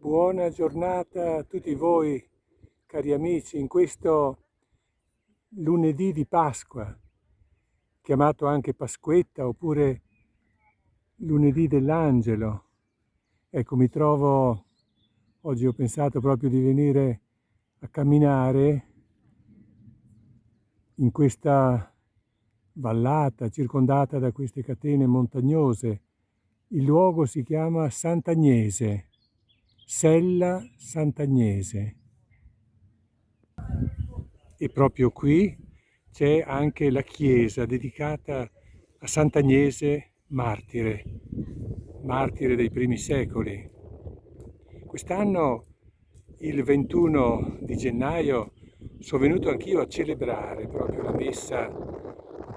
Buona giornata a tutti voi, cari amici, in questo lunedì di Pasqua, chiamato anche Pasquetta oppure lunedì dell'Angelo. Ecco, oggi ho pensato proprio di venire a camminare in questa vallata circondata da queste catene montagnose. Il luogo si chiama Sant'Agnese, Sella Sant'Agnese. E proprio qui c'è anche la chiesa dedicata a Sant'Agnese martire dei primi secoli. Quest'anno, il 21 di gennaio, sono venuto anch'io a celebrare proprio la messa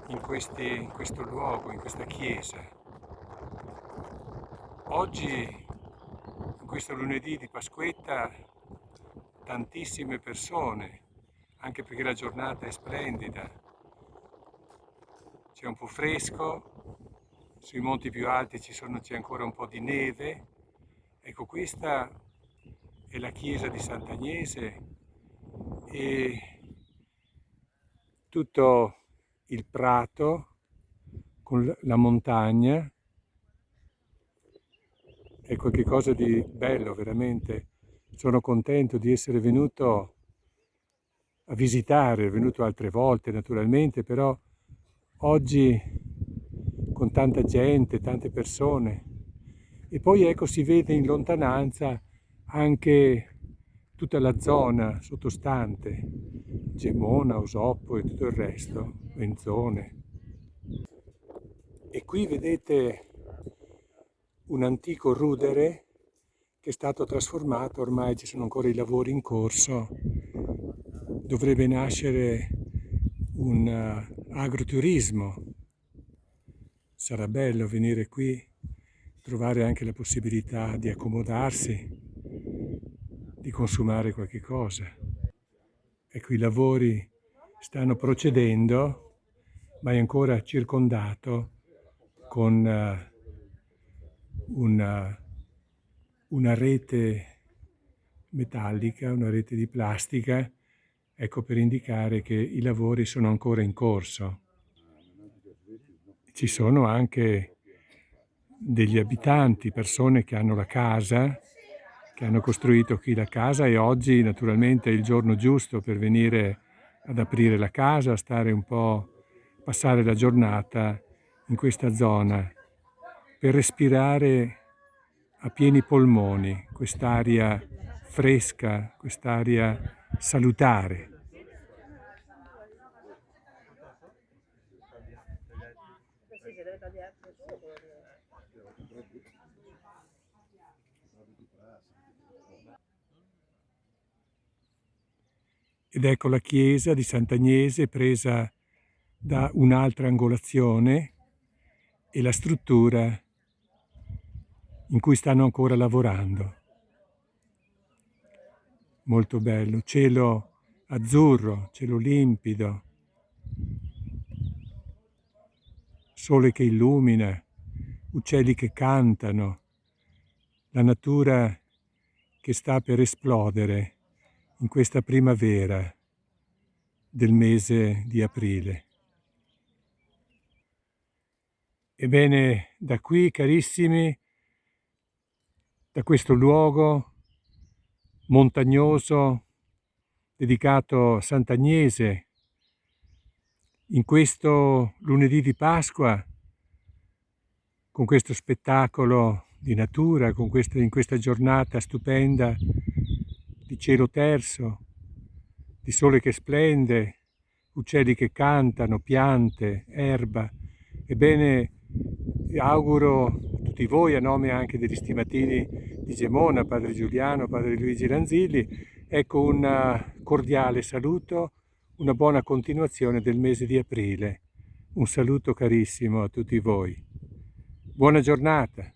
in questo luogo, in questa chiesa. Oggi, in questo lunedì di Pasquetta, tantissime persone, anche perché la giornata è splendida. C'è un po' fresco, sui monti più alti c'è ancora un po' di neve. Ecco, questa è la chiesa di Sant'Agnese e tutto il prato con la montagna. È qualcosa di bello, veramente. Sono contento di essere venuto a visitare, è venuto altre volte naturalmente, però oggi con tanta gente, tante persone. E poi ecco, si vede in lontananza anche tutta la zona sottostante, Gemona, Osoppo e tutto il resto, Enzone. E qui vedete un antico rudere che è stato trasformato, ormai ci sono ancora i lavori in corso. Dovrebbe nascere un agroturismo. Sarà bello venire qui, trovare anche la possibilità di accomodarsi, di consumare qualche cosa. Ecco, i lavori stanno procedendo, ma è ancora circondato con una rete metallica, una rete di plastica, ecco, per indicare che i lavori sono ancora in corso. Ci sono anche degli abitanti, persone che hanno la casa, che hanno costruito qui la casa, e oggi naturalmente è il giorno giusto per venire ad aprire la casa, stare un po', passare la giornata in questa zona per respirare a pieni polmoni quest'aria fresca, quest'aria salutare. Ed ecco la chiesa di Sant'Agnese presa da un'altra angolazione e la struttura in cui stanno ancora lavorando. Molto bello, cielo azzurro, cielo limpido, sole che illumina, uccelli che cantano, la natura che sta per esplodere in questa primavera del mese di aprile. Ebbene, da qui, carissimi, da questo luogo montagnoso dedicato a Sant'Agnese, in questo lunedì di Pasqua, con questo spettacolo di natura, in questa giornata stupenda di cielo terso, di sole che splende, uccelli che cantano, piante, erba. Ebbene, auguro a tutti voi, a nome anche degli stimatini di Gemona, padre Giuliano, padre Luigi Lanzilli, ecco un cordiale saluto, una buona continuazione del mese di aprile. Un saluto carissimo a tutti voi. Buona giornata.